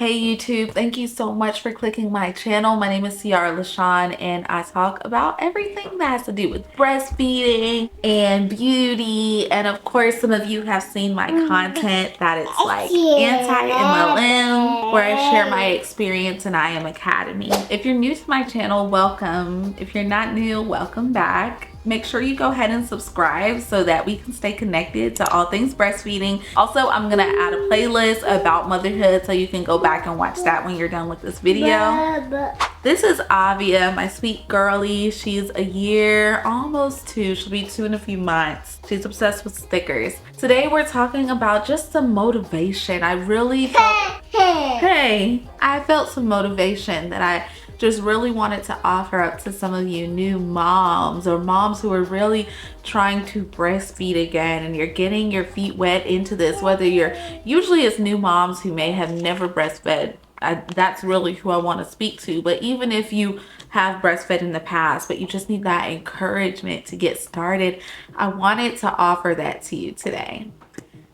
Hey YouTube, thank you so much for clicking my channel. My name is Ciara LaShawn and I talk about everything that has to do with breastfeeding and beauty. And of course, some of you have seen my content that it's like anti-MLM, where I share my experience in I Am Academy. If you're new to my channel, welcome. If you're not new, welcome back. Make sure you go ahead and subscribe so that we can stay connected to all things breastfeeding. Also, I'm gonna add a playlist about motherhood so you can go back and watch that when you're done with this video. This is Avia, my sweet girlie. She's a year, almost two. She'll be 2 in a few months. She's obsessed with stickers. Today we're talking about just some motivation. I really felt, I felt some motivation that I just really wanted to offer up to some of you new moms or moms who are really trying to breastfeed again and you're getting your feet wet into this, whether you're, usually it's new moms who may have never breastfed. That's really who I want to speak to. But even if you have breastfed in the past, but you just need that encouragement to get started, I wanted to offer that to you today.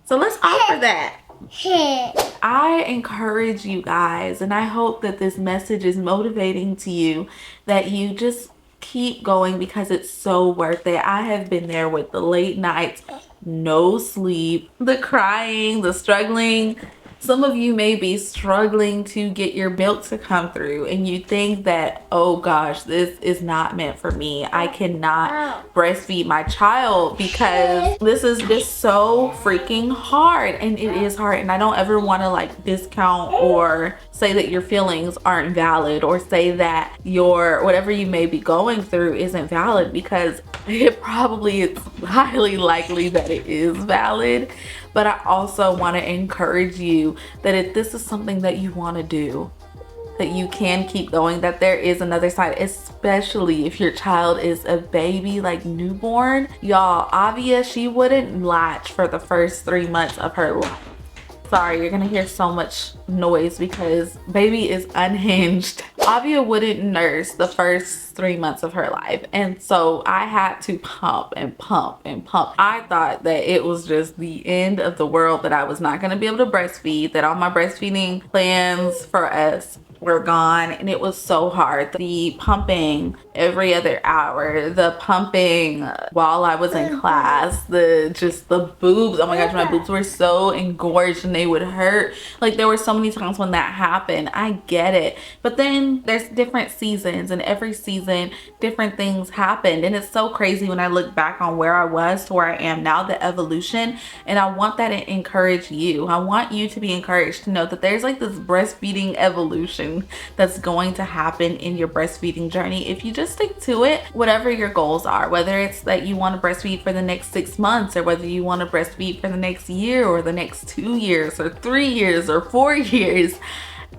So let's offer that. I encourage you guys, and I hope that this message is motivating to you, that you just keep going because it's so worth it. I have been there with the late nights, no sleep, the crying, the struggling. Some of you may be struggling to get your milk to come through and you think that, oh gosh, this is not meant for me. I cannot breastfeed my child because this is just so freaking hard. And it is hard. And I don't ever want to like discount or say that your feelings aren't valid or say that your whatever you may be going through isn't valid, because it probably is highly likely that it is valid. But I also want to encourage you that if this is something that you want to do, that you can keep going, that there is another side, especially if your child is a baby, like newborn. Y'all, Avia, she wouldn't latch for the first 3 months of her life. Sorry, you're gonna hear so much noise because baby is unhinged. Avia wouldn't nurse the first 3 months of her life. And so I had to pump and pump and pump. I thought that it was just the end of the world, that I was not gonna be able to breastfeed, that all my breastfeeding plans for us were gone. And it was so hard. The pumping every other hour, the pumping while I was in class, just the boobs. Oh my gosh, my boobs were so engorged and they would hurt. Like there were so many times when that happened. I get it. But then there's different seasons, and every season different things happened. And it's so crazy when I look back on where I was to where I am now, the evolution. And I want that to encourage you. I want you to be encouraged to know that there's like this breastfeeding evolution that's going to happen in your breastfeeding journey if you just stick to it. Whatever your goals are, whether it's that you want to breastfeed for the next 6 months, or whether you want to breastfeed for the next year or the next 2 years or 3 years or 4 years,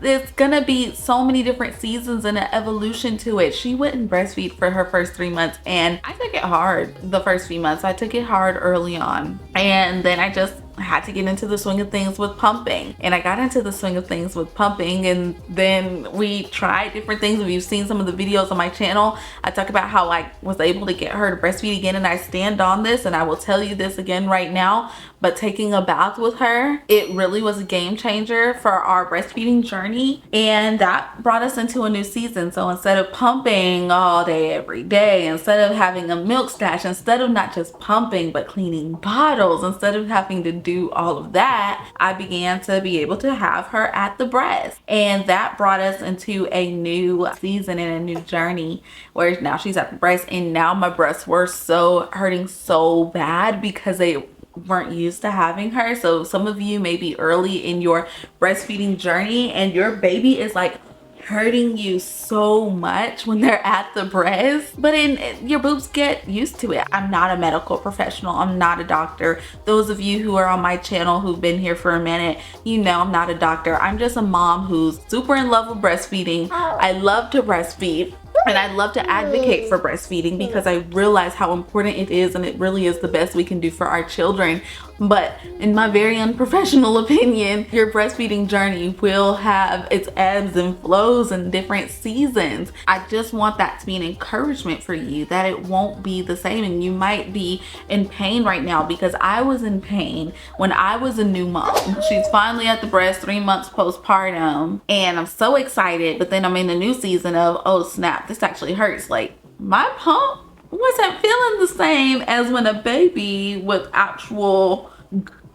there's gonna be so many different seasons and an evolution to it. She wouldn't breastfeed for her first 3 months, and I took it hard the first few months. I took it hard early on, and then I just had to get into the swing of things with pumping. And I got into the swing of things with pumping, and then we tried different things. If you've seen some of the videos on my channel, I talk about how I was able to get her to breastfeed again, and I stand on this, and I will tell you this again right now. But taking a bath with her, it really was a game changer for our breastfeeding journey, and that brought us into a new season. So instead of pumping all day every day, instead of having a milk stash, instead of not just pumping but cleaning bottles, instead of having to do all of that, I began to be able to have her at the breast. And that brought us into a new season and a new journey where now she's at the breast. And now my breasts were so hurting so bad because they weren't used to having her. So some of you may be early in your breastfeeding journey and your baby is like hurting you so much when they're at the breast, but your boobs get used to it. I'm not a medical professional. I'm not a doctor. Those of you who are on my channel who've been here for a minute, you know I'm not a doctor. I'm just a mom who's super in love with breastfeeding. I love to breastfeed. And I love to advocate for breastfeeding because I realize how important it is, and it really is the best we can do for our children. But in my very unprofessional opinion, your breastfeeding journey will have its ebbs and flows and different seasons. I just want that to be an encouragement for you that it won't be the same, and you might be in pain right now, because I was in pain when I was a new mom. She's finally at the breast 3 months postpartum, and I'm so excited, but then I'm in the new season of, oh snap, this actually hurts. Like, my pump wasn't feeling the same as when a baby with actual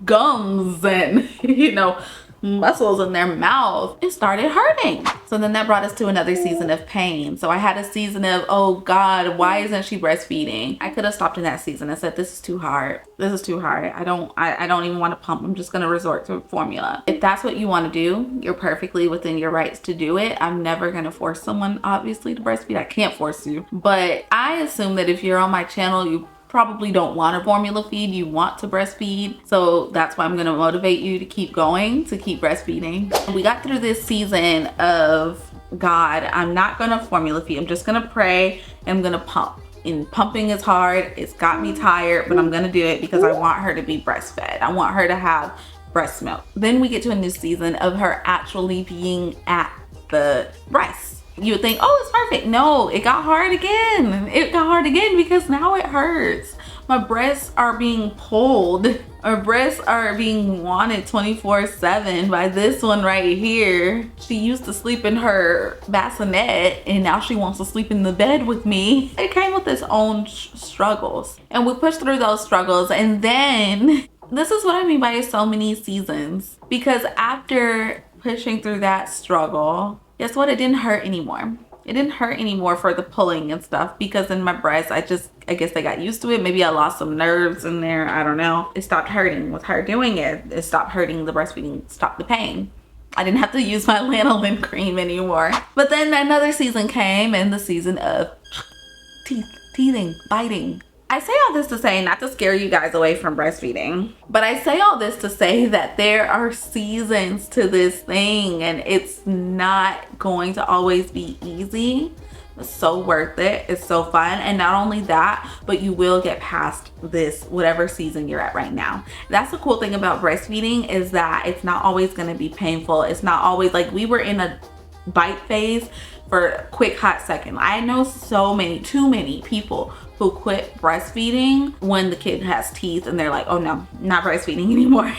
gums and muscles in their mouth, it started hurting. So then that brought us to another season of pain. So I had a season of, oh God, why isn't she breastfeeding? I could have stopped in that season and said, this is too hard. This is too hard. I don't even want to pump. I'm just going to resort to formula. If that's what you want to do, you're perfectly within your rights to do it. I'm never going to force someone, obviously, to breastfeed. I can't force you. But I assume that if you're on my channel, you probably don't want to formula feed, you want to breastfeed. So that's why I'm going to motivate you to keep going, to keep breastfeeding. We got through this season of, God, I'm not going to formula feed. I'm just going to pray and I'm going to pump. And pumping is hard. It's got me tired, but I'm going to do it because I want her to be breastfed. I want her to have breast milk. Then we get to a new season of her actually being at the breast. You would think, oh, it's perfect. No, it got hard again. It got hard again because now it hurts. My breasts are being pulled. Our breasts are being wanted 24/7 by this one right here. She used to sleep in her bassinet and now she wants to sleep in the bed with me. It came with its own struggles, and we pushed through those struggles. And then this is what I mean by so many seasons, because after pushing through that struggle, guess what? It didn't hurt anymore. It didn't hurt anymore for the pulling and stuff, because in my breasts, I guess they got used to it. Maybe I lost some nerves in there. I don't know. It stopped hurting with her doing it. It stopped hurting. The breastfeeding stopped the pain. I didn't have to use my lanolin cream anymore. But then another season came, and the season of teething, biting. I say all this to say, not to scare you guys away from breastfeeding, but I say all this to say that there are seasons to this thing, and it's not going to always be easy. It's so worth it. It's so fun. And not only that, but you will get past this, whatever season you're at right now. That's the cool thing about breastfeeding, is that it's not always going to be painful. It's not always like we were in a bite phase for a quick hot second. I know too many people who quit breastfeeding when the kid has teeth and they're like, oh no, not breastfeeding anymore.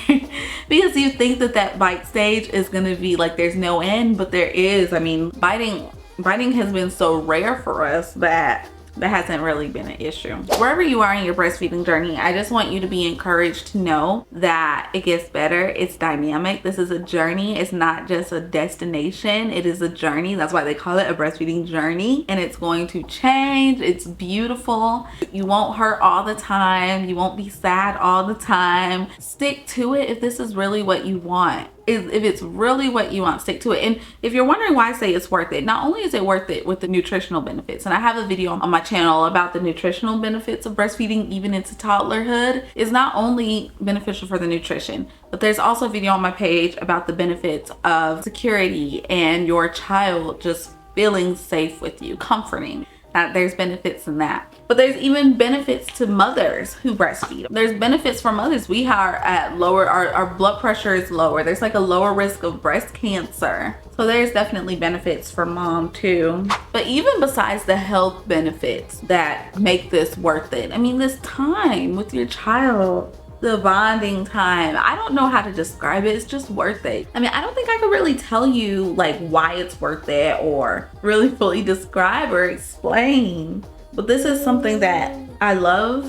Because you think that bite stage is gonna be like there's no end, but there is. I mean, biting has been so rare for us that hasn't really been an issue. Wherever you are in your breastfeeding journey, I just want you to be encouraged to know that it gets better. It's dynamic. This is a journey. It's not just a destination. It is a journey. That's why they call it a breastfeeding journey. And it's going to change. It's beautiful. You won't hurt all the time. You won't be sad all the time. Stick to it if this is really what you want. If it's really what you want, stick to it. And if you're wondering why I say it's worth it, not only is it worth it with the nutritional benefits, and I have a video on my channel about the nutritional benefits of breastfeeding even into toddlerhood, is not only beneficial for the nutrition, but there's also a video on my page about the benefits of security and your child just feeling safe with you, comforting. There's benefits in that. But there's even benefits to mothers who breastfeed. There's benefits for mothers. We are at lower, our blood pressure is lower. There's like a lower risk of breast cancer. So there's definitely benefits for mom too. But even besides the health benefits that make this worth it, I mean, this time with your child, the bonding time, I don't know how to describe it. It's just worth it. I mean, I don't think I could really tell you like why it's worth it or really fully describe or explain. But this is something that I love,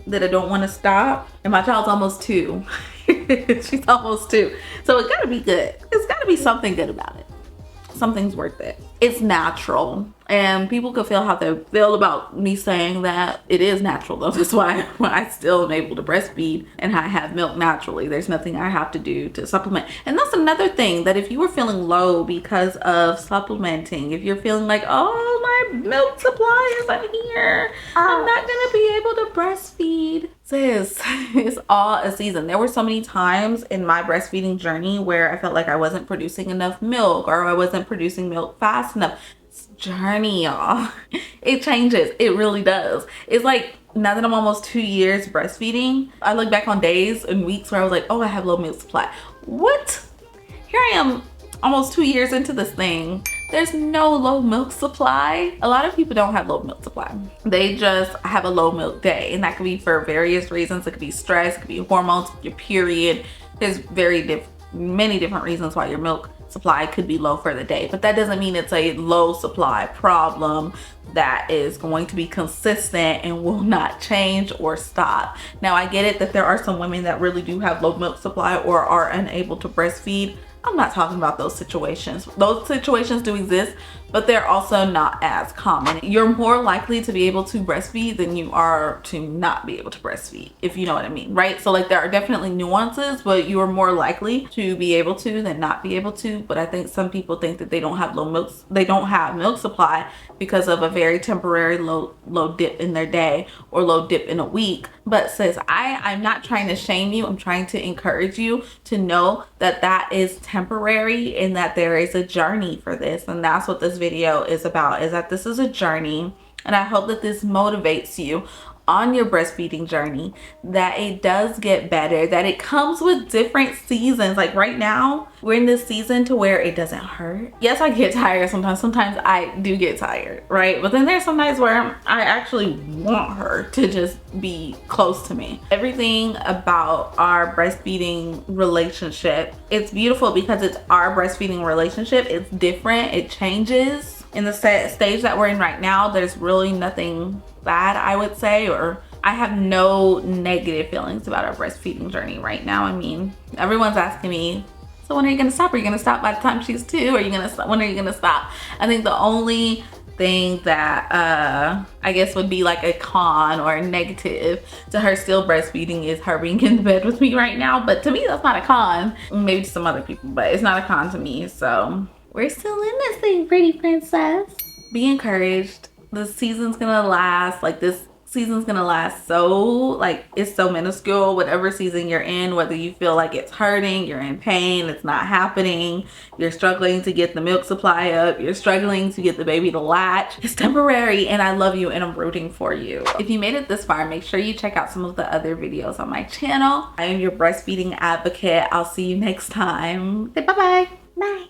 that I don't want to stop. And my child's almost 2. She's almost 2. So it's gotta be good. It's gotta be something good about it. Something's worth it. It's natural. And people could feel how they feel about me saying that. It is natural though. That's why I still am able to breastfeed and I have milk naturally. There's nothing I have to do to supplement. And that's another thing, that if you were feeling low because of supplementing, if you're feeling like, oh, my milk supply isn't here, I'm not gonna be able to breastfeed. Sis, it's all a season. There were so many times in my breastfeeding journey where I felt like I wasn't producing enough milk, or I wasn't producing milk fast enough. journey, y'all. It changes. It really does. It's like, now that I'm almost 2 years breastfeeding, I look back on days and weeks where I was like, oh, I have low milk supply. What? Here I am almost 2 years into this thing. There's no low milk supply. A lot of people don't have low milk supply. They just have a low milk day, and that could be for various reasons. It could be stress, it could be hormones, your period. There's many different reasons why your milk supply could be low for the day, but that doesn't mean it's a low supply problem that is going to be consistent and will not change or stop. Now, I get it that there are some women that really do have low milk supply or are unable to breastfeed. I'm not talking about those situations. Those situations do exist, but they're also not as common. You're more likely to be able to breastfeed than you are to not be able to breastfeed, if you know what I mean, right? So like, there are definitely nuances, but you are more likely to be able to than not be able to. But I think some people think that they don't have milk supply because of a very temporary low dip in their day or low dip in a week. But sis, I'm not trying to shame you. I'm trying to encourage you to know that that is temporary and that there is a journey for this. And that's what this video is about, is that this is a journey. And I hope that this motivates you on your breastfeeding journey, that it does get better, that it comes with different seasons. Like right now, we're in this season to where it doesn't hurt. Yes, I get tired sometimes. Sometimes I do get tired, right? But then there's some nights where I actually want her to just be close to me. Everything about our breastfeeding relationship, it's beautiful because it's our breastfeeding relationship. It's different, it changes. In the stage that we're in right now, there's really nothing bad, I would say, or I have no negative feelings about our breastfeeding journey right now. I mean, everyone's asking me, so when are you gonna stop? Are you gonna stop by the time she's 2? Are you gonna stop? When are you gonna stop? I think the only thing that I guess would be like a con or a negative to her still breastfeeding is her being in the bed with me right now. But to me, that's not a con. Maybe to some other people, but it's not a con to me. So we're still in this thing, pretty princess. Be encouraged. The season's gonna last. Like, this season's gonna last it's so minuscule. Whatever season you're in, whether you feel like it's hurting, you're in pain, it's not happening, you're struggling to get the milk supply up, you're struggling to get the baby to latch, it's temporary, and I love you and I'm rooting for you. If you made it this far, make sure you check out some of the other videos on my channel. I am your breastfeeding advocate. I'll see you next time. Say bye-bye. Bye.